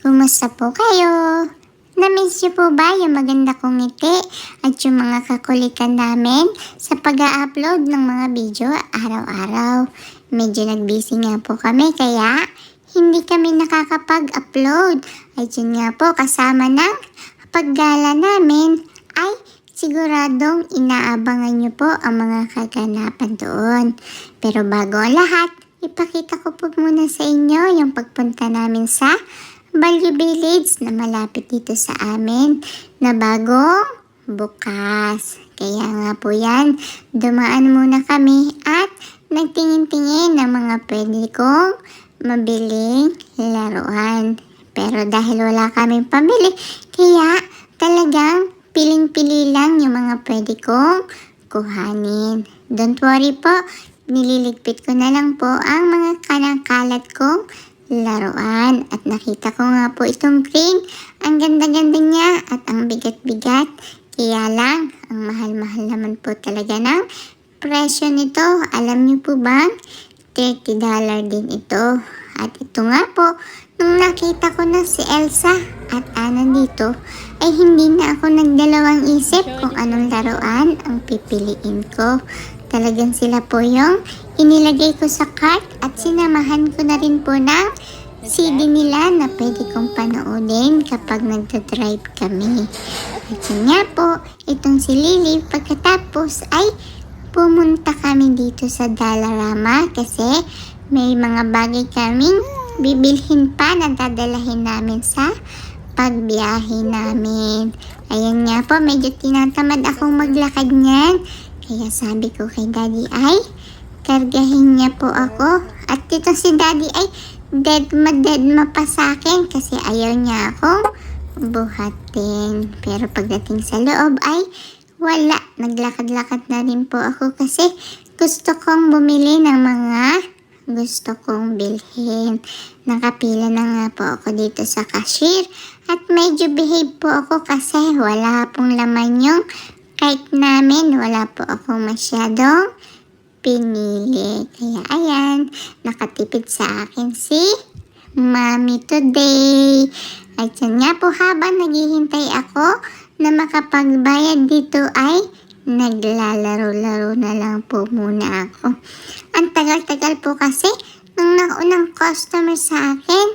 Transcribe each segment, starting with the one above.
Kumusta po kayo? Na-miss niyo po ba yung maganda kong ngiti at yung mga kakulitan namin sa pag-a-upload ng mga video araw-araw? Medyo nag-busy nga po kami kaya hindi kami nakakapag-upload. At yun nga po, kasama ng paggala namin ay siguradong inaabangan niyo po ang mga kaganapan doon. Pero bago ang lahat, ipakita ko po muna sa inyo yung pagpunta namin sa Value Village na malapit dito sa amin na bagong bukas. Kaya nga po yan, dumaan muna kami at nagtingin-tingin ng mga pwede kong mabiling laruan. Pero dahil wala kaming pamili, kaya talagang piling-pili lang yung mga pwede kong kuhanin. Don't worry po, nililigpit ko na lang po ang mga kanang-kalat kong laruan. At nakita ko nga po itong green. Ang ganda-ganda niya at ang bigat-bigat. Kaya lang, ang mahal-mahal naman po talaga ng presyo nito. Alam niyo po ba? $30 din ito. At ito nga po, nung nakita ko na si Elsa at Anna dito, ay hindi na ako nagdalawang isip kung anong laruan ang pipiliin ko. Talagang sila po yung inilagay ko sa cart at sinamahan ko na rin po ng CD nila na pwede kong panoodin kapag nagdadrive kami. At yun nga po, itong si Lily, pagkatapos ay pumunta kami dito sa Dollarama kasi may mga bagay kaming bibilhin pa na dadalahin namin sa pagbiyahe namin. Ayan nga po, medyo tinatamad akong maglakad niyan. Kaya sabi ko kay Daddy ay kargahin niya po ako. At dito si Daddy ay dead ma pa sa akin kasi ayaw niya akong buhatin. Pero pagdating sa loob ay wala. Naglakad-lakad na rin po ako kasi gusto kong bumili ng mga gusto kong bilhin. Nakapila na nga po ako dito sa cashier at medyo behave po ako kasi wala pong laman yung cart namin. Wala po ako masyadong pinili. Kaya ayan, nakatipid sa akin si Mami today. At yan nga po, habang naghihintay ako na makapagbayad dito ay naglalaro-laro na lang po muna ako. Ang tagal-tagal po kasi ng naunang customer sa akin.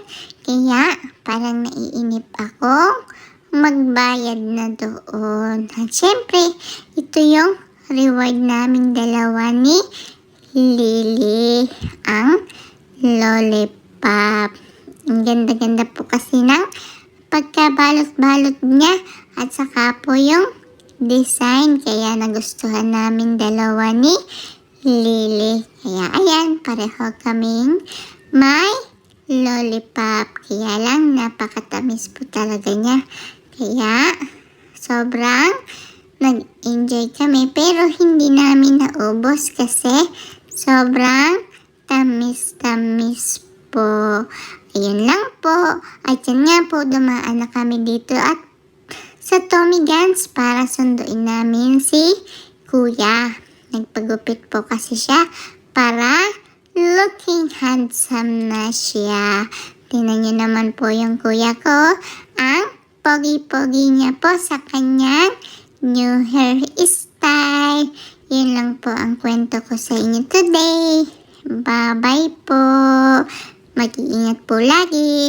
Kaya parang naiinip ako magbayad na doon. At syempre, ito yung reward naming dalawa ni Lily, ang lollipop. Ang ganda-ganda po kasi ng pagkabalot-balot niya at saka po yung design. Kaya nagustuhan namin dalawa ni Lily. Kaya ayan, pareho kaming may lollipop. Kaya lang, napakatamis po talaga niya. Kaya sobrang nag-enjoy kami. Pero hindi namin naubos kasi sobrang tamis-tamis po. Ayun lang po. At yan nga po, dumaan na kami dito at sa Tommy Guns para sunduin namin si Kuya. Nagpagupit po kasi siya para looking handsome na siya. Tingnan niyo naman po yung kuya ko. Ang pogi-pogi niya po sa kanyang new hair style. Yun lang po ang kwento ko sa inyo today. Bye-bye po. Mag-iingat po lagi.